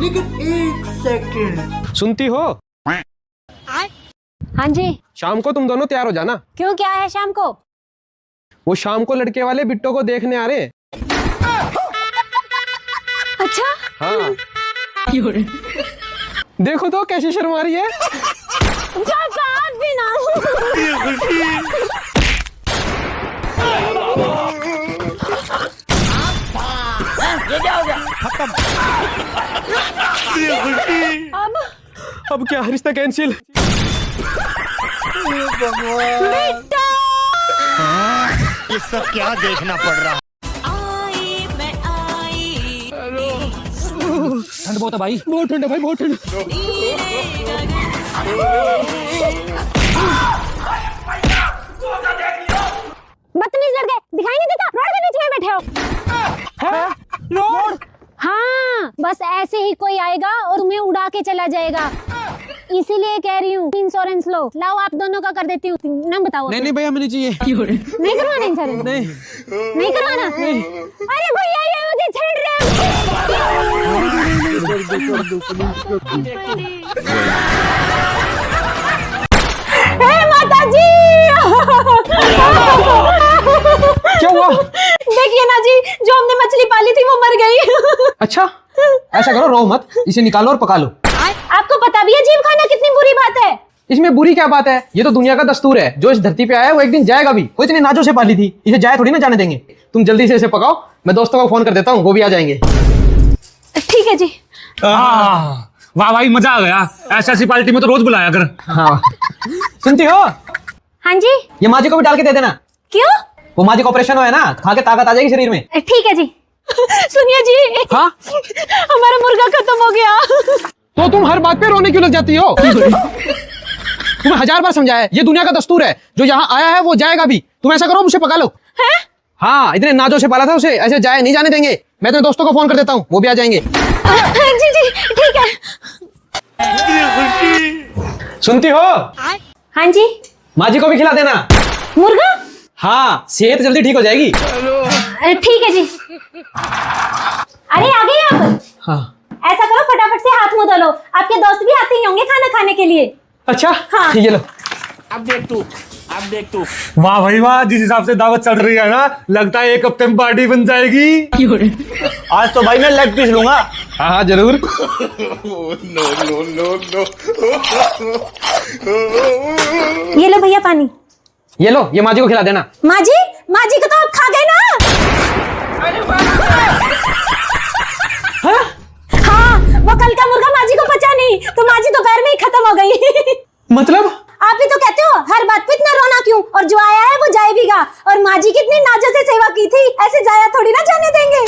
लेकिन एक सेकंड। सुनती हो? हाँ जी। शाम को तुम दोनों तैयार हो जाना। क्यों, क्या है शाम को? वो शाम को लड़के वाले बिट्टो को देखने आ रहे हैं। अच्छा। हाँ। देखो तो कैसी शर्मा रही है। भी ना। ये क्या हो गया? खत्म। अब क्या, रिश्ता कैंसिल। ये सब क्या देखना पड़ रहा है? ठंड बहुत है भाई, बहुत ठंड है भाई, बहुत ठंड। बदतमीज लड़के, दिखाई नहीं देता? रोड के बीच में बैठे हो। रोड। हाँ, बस ऐसे ही कोई आएगा और तुम्हें उड़ा के चला जाएगा, इसीलिए कह रही हूँ इंश्योरेंस लो। लाओ आप दोनों का कर देती हूँ। नाम बताओ। नहीं भैया, मुझे चाहिए। नहीं करवाना इंश्योरेंस? नहीं करवाना। अरे भैया ये मुझे छेड़ रहे हैं। माता जी। क्या हुआ? देखिए ना जी, जो हमने मछली पाली थी वो मर गई। अच्छा, ऐसा करो, रो मत, इसे निकालो और पका लो। आपको पता भी है जीव खाना कितनी बुरी बात है? इसमें बुरी क्या बात है? ये तो दुनिया का दस्तूर है। जो इस धरती पे आया वो एक दिन जाएगा भी। वो इतने नाजों से पाली थी, इसे जाए थोड़ी ना जाने देंगे। तुम जल्दी से इसे पकाओ, मैं दोस्तों को फोन कर देता हूँ, वो भी आ जाएंगे। ठीक है जी। वाह भाई, मजा आ गया। ऐसी पार्टी में तो रोज बुलाया कर। हाँ। सुनती हो? हाँ जी। ये माँ जी को भी डाल के दे देना। क्यों? वो माँ जी का ऑपरेशन हुआ है ना, खा के ताकत आ जाएगी शरीर में। ठीक है जी। सुनिए जी। हाँ? हमारा मुर्गा खत्म हो गया। तो तुम हर बात पे रोने क्यों लग जाती हो? तुम्हें 1000 बार समझाया है, ये दुनिया का दस्तूर है। जो यहाँ आया है वो जाएगा भी। तुम ऐसा करो, उसे पका लो। है? हाँ, इतने नाजों से पाला था उसे, ऐसे जाए नहीं जाने देंगे। मैं तो दोस्तों को फोन कर देता हूँ, वो भी आ जाएंगे। जी जी ठीक है। सुनती हो? हाँ जी। माँ जी को भी खिला देना। मुर्गा? हाँ, सेहत जल्दी ठीक हो जाएगी। ठीक है जी। अरे आ गए आप? हाँ। ऐसा करो, फटाफट से हाथ मुंह धो लो, आपके दोस्त भी आते ही होंगे खाना खाने के लिए। अच्छा। हाँ। ये लो। अब देख तू। वाह भाई वाह, जिस हिसाब से दावत चल रही है ना, लगता है एक हफ्ते में पार्टी बन जाएगी। आज तो भाई मैं लेग पीस लूंगा। हाँ हाँ जरूर। ये लो भैया पानी। ये लो, ये माँ जी को खिला देना। माँ जी को तो आप खा गए ना। हाँ, वो कल का मुर्गा माँ जी को पचा नहीं, तो माँ जी दोपहर में ही खत्म हो गई। मतलब? आप ही तो कहते हो हर बात पे इतना रोना क्यों, और जो आया है वो जाएगा। और माँ जी कितनी नाजों से सेवा की थी, ऐसे जाया थोड़ी ना जाने देंगे।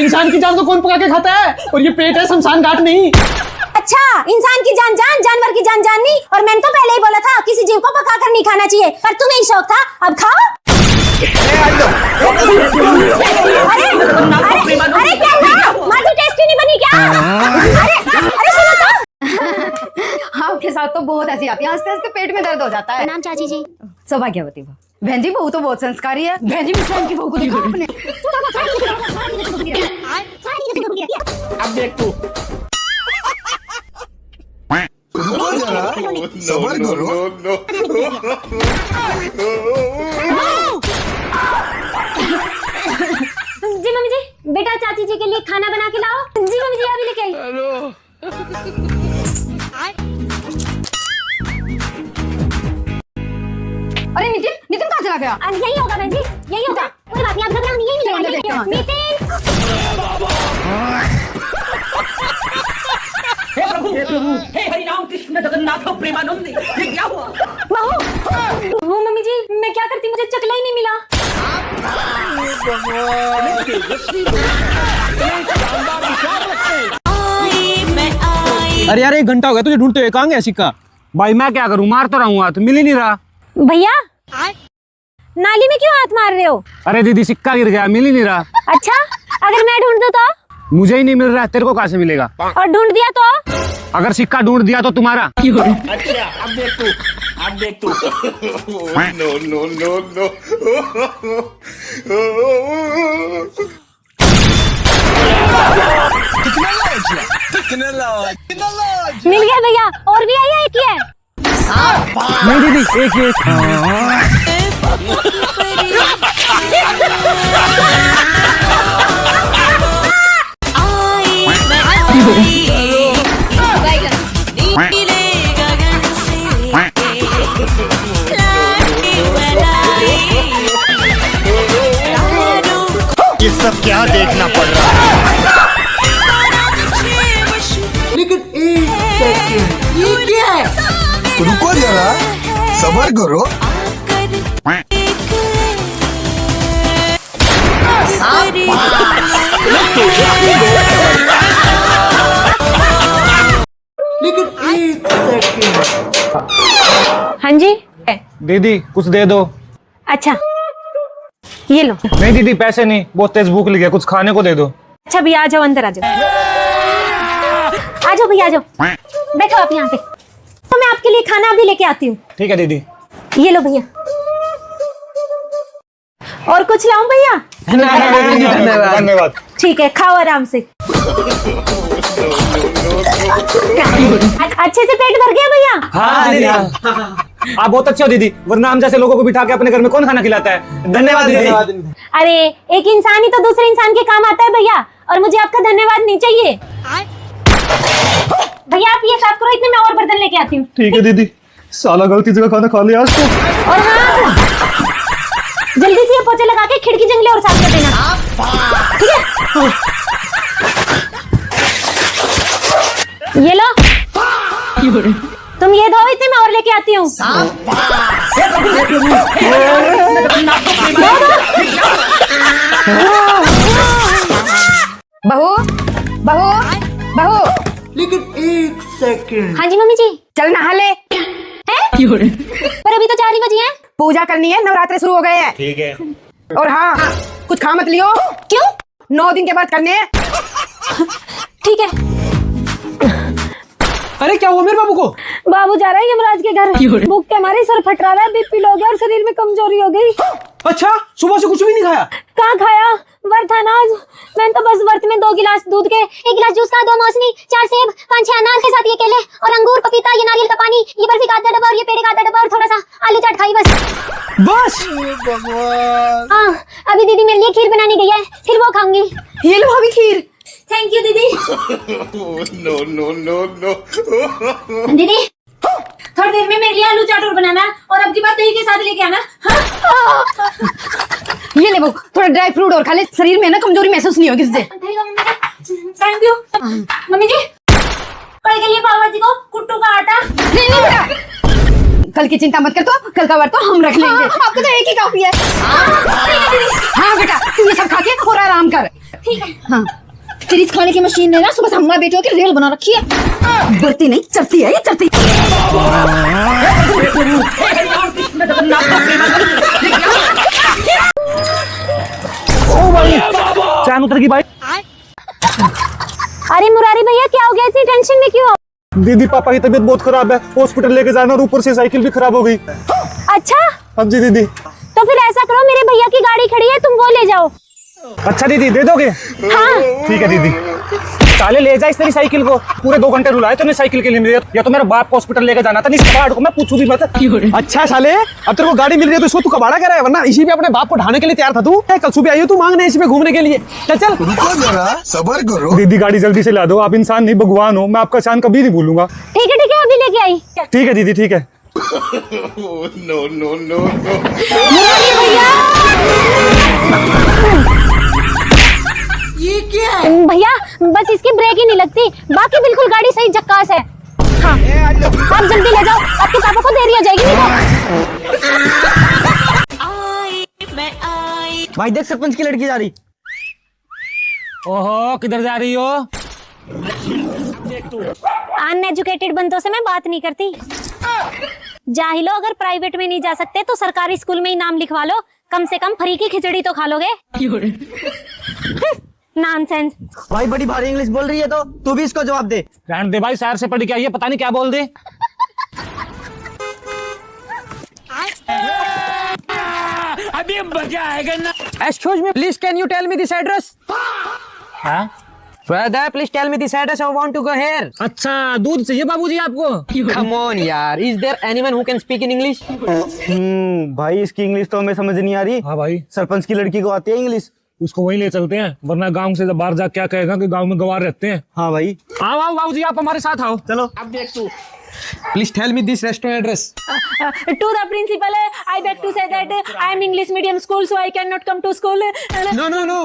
इंसान की जान को कौन पका के खाता है? और ये पेट है, शमशान घाट नहीं। अच्छा, इंसान की जान जान, जानवर की जान जान नहीं। और मैंने तो पहले ही बोला था किसी जीव को पका कर नहीं खाना चाहिए, पर तुम्हें ही शौक था। अब खाओ। अरे क्या हुआ? माँ जी टेस्टी नहीं बनी क्या? अरे सुनो तो। आपके साथ तो बहुत ऐसी आती है, हंसते हंसते पेट में दर्द हो जाता है। नाम चाची जी? सौभाग्यवती बहन जी। बहू तो बहुत संस्कारी है। बहन जी मिश्रा की बहू को देखा आपने? अब देख तू। जी मम्मी जी, बेटा चाची जी के लिए खाना बना के लाओ। जी मम्मी जी, अभी लेके आई। अरे नितिन कहाँ चला गया? यही होगा बहन जी, यही होगा। कोई बात नहीं, आप घबराओ नहीं, यही मिलेगा। नितिन। हे हरि राम कृष्ण जगन्नाथ प्रेमानंद, ये क्या हुआ? बहू, मम्मी जी मैं क्या करती, मुझे चकला ही नहीं मिला। अरे यार, 1 घंटा हो गया तुझे ढूंढते हुए, कहाँ गया सिक्का? भाई मैं क्या करूं, मार तो रहा हूँ, तो मिल ही नहीं रहा। भैया नाली में क्यों हाथ मार रहे हो? अरे दीदी, सिक्का गिर गया, मिल ही नहीं रहा। अच्छा, अगर मैं ढूंढ दूं तो? मुझे ही नहीं मिल रहा, तेरे को कहाँ से मिलेगा? और ढूंढ दिया तो? अगर सिक्का ढूंढ दिया तो तुम्हारा। अच्छा, अब देख तू। नो। मिल गया भैया। और भी है या एक ही है? नहीं दीदी, एक ही ये सब क्या देखना पड़ रहा है? रुको जरा, सबर करो। हाँ जी। दीदी कुछ दे दो। अच्छा ये लो। नहीं दीदी पैसे नहीं, बहुत तेज भूख लगी है, कुछ खाने को दे दो। अच्छा भैया आ जाओ, अंदर आ जाओ। आ जाओ भैया, आ जाओ, बैठो आप यहाँ पे। तो मैं आपके लिए खाना अभी लेके आती हूँ। ठीक है दीदी। ये लो भैया। और कुछ लाऊं भैया? धन्यवाद। धन्यवाद। ठीक है, खाओ आराम से। अच्छे से पेट भर गया भैया? हाँ दीदी। आप बहुत अच्छे हो दीदी, वरना हम जैसे लोगों को बिठा के अपने घर में कौन खाना खिलाता है। धन्यवाद दीदी। अरे एक इंसान ही तो दूसरे इंसान के काम आता है भैया, और मुझे आपका धन्यवाद नहीं चाहिए। भैया आप ये साफ करो, इतने में और बर्तन लेके आती हूँ। ठीक है दीदी। साला गलती जगह खाना खा लिया आज तो। और हाँ जल्दी से ये पोछे लगा के खिड़की जंगले और साफ कर देना, ठीक है? ये लो, तुम ये दो, इतने में और लेके आती हूँ। बहू बहू बहू, हाँ जी मम्मी जी। चल नहा ले। पर अभी तो 4 ही बजे हैं। पूजा करनी है, नवरात्रे शुरू हो गए हैं। ठीक है। और हाँ, कुछ खा मत लियो। क्यों? 9 दिन के बाद करने हैं। ठीक है। अरे क्या हुआ मेरे बाबू को? बाबू जा रहा है यमराज के घर। भूख के हमारे सर फट रहा है, बीपी लो गया और शरीर में कमजोरी हो गई। अच्छा, सुबह से कुछ भी नहीं खाया? कहाँ खाया, व्रत था ना आज। मैंने तो बस व्रत में 2 गिलास दूध के, 1 गिलास जूस का, 2 मौसमी, 4 सेब, 5-6 अनार के साथ ये केले और अंगूर, पपीता, ये नारियल का पानी, ये बर्फी का आधा डब्बा और ये पेड़े का आधा डब्बा और थोड़ा सा आलू चाट खाई बस। हाँ, अभी दीदी मेरे लिए खीर बनाने गई है, फिर वो खाऊंगी। ये लो भाभी खीर। थैंक यू दीदी। No no no no. दीदी थोड़ी देर में मेरे लिए आलू चाट और बनाना, और अब की बात दही के साथ लेके आना। हाँ? ये ले बहू, थोड़ा ड्राई फ्रूट और खा ले, शरीर में ना कमजोरी महसूस नहीं होगी इससे। थैंक यू मम्मी जी। कल के लिए पापा जी को कुट्टू का आटा। नहीं नहीं बेटा, कल की चिंता मत कर, तो कल का व्रत तो हम रख लेंगे। आपको तो एक ही काफी है। हाँ बेटा, तू ये सब खा के थोड़ा आराम कर। ठीक है। हाँ, फिर इस खाने की मशीन ने ना सुबह से हमारे बेटियों की रेल बना रखी है। बढ़ती नहीं, चलती है, ये चलती। चैन उतर गई भाई। अरे मुरारी भैया क्या हो गया, इतनी टेंशन में क्यों हो? दीदी पापा की तबीयत बहुत खराब है, हॉस्पिटल लेके जाना, और ऊपर से साइकिल भी खराब हो गई। अच्छा हाँ जी दीदी। तो फिर ऐसा करो, मेरे भैया की गाड़ी खड़ी है, तुम वो ले जाओ। अच्छा दीदी दे दोगे? हाँ ठीक है दीदी। साले ले जा इस तेरी साइकिल को, पूरे 2 घंटे रुलाए तूने साइकिल के लिए मेरे, या तो मेरे बाप को हॉस्पिटल लेके जाना था, नहीं कबाड़ को मैं पूछू भी मत। अच्छा साले, अब तेरे को गाड़ी मिल रही है तो इसको तू कबाड़ा कर रहा है, वरना इसी पे अपने बाप को ढाने के लिए तैयार था तू। कल सुबह आई हो तू मांगने इसी पे घूमने के लिए। चल चल। रुको जरा, सबर करो। दीदी गाड़ी जल्दी से ला दो, आप इंसान नहीं भगवान हो, मैं आपका शान कभी नहीं भूलूंगा। ठीक है, अभी लेके आई। ठीक है दीदी, ठीक है। No no no no. ये क्या है भैया? बस इसकी ब्रेक ही नहीं लगती, बाकी बिल्कुल गाड़ी सही झक्कास है। हाँ आप जल्दी ले जाओ, आपके पापा को देरी हो जाएगी। भाई देख, सरपंच की लड़की जा रही। ओहो किधर जा रही हो? अनएजुकेटेड बंदों से मैं बात नहीं करती। जाहिलो, अगर प्राइवेट में नहीं जा सकते तो सरकारी स्कूल में ही नाम लिखवा लो, कम से कम फ्री की खिचड़ी तो खा लोगे। नॉनसेंस। भाई बड़ी भारी इंग्लिश बोल रही है, तो तू भी इसको जवाब दे। रहने दे भाई, शहर से पढ़ के आई है, पता नहीं क्या बोल दे। अभी मजा आएगा ना। Excuse me please, can you tell me this address? हाँ Brother, please tell me this address. I want to go here. अच्छा, दूध चाहिए बाबूजी आपको? Come on, यार. Is there anyone who can speak in English? भाई इसकी इंग्लिश तो हमें समझ नहीं आ रही। हाँ भाई, सरपंच की लड़की को आती है इंग्लिश। उसको वहीं ले चलते हैं, वरना गांव से बाहर जा क्या कहेगा कि गांव में गवार रहते हैं। हाँ भाई, आओ आओ बाबूजी, आप हमारे साथ आओ। चलो। Please tell me this restaurant address. To the principal, I beg to say that I am English medium school, so I cannot come to school. No.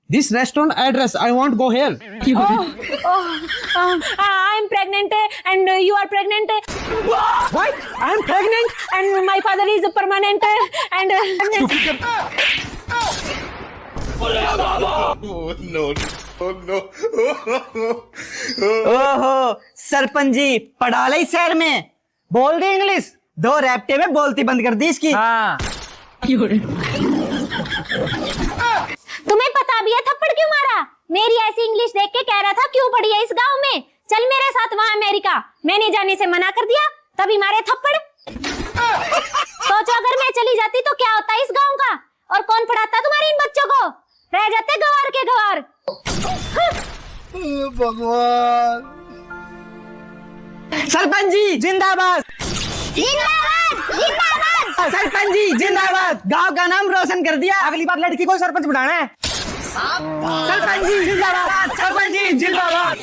This restaurant address. I want go here. I am pregnant and you are pregnant. What? I am pregnant. And my father is permanent and ओहो, सरपंच जी पढ़ा ली शहर में, बोल रही English, 2 रैप्टे में बोलती बंद कर दी इसकी। हाँ, तुम्हें पता भी है थप्पड़ क्यों मारा? मेरी ऐसी इंग्लिश देख के कह रहा था क्यों पढ़ी है इस गांव में, चल मेरे साथ वहां अमेरिका। मैंने जाने से मना कर दिया, तभी मारे थप्पड़। सोचो अगर मैं चली जाती तो क्या होता इस गांव का, और कौन पढ़ाता तुम्हारे इन बच्चों को? रह जाते गवार के गवार। भगवान। सरपंच जी जिंदाबाद। जिंदाबाद। सरपंच जी जिंदाबाद। गांव का नाम रोशन कर दिया। अगली बार लड़की को सरपंच बनाना है। सरपंच जी जिंदाबाद। सरपंच जी जिंदाबाद।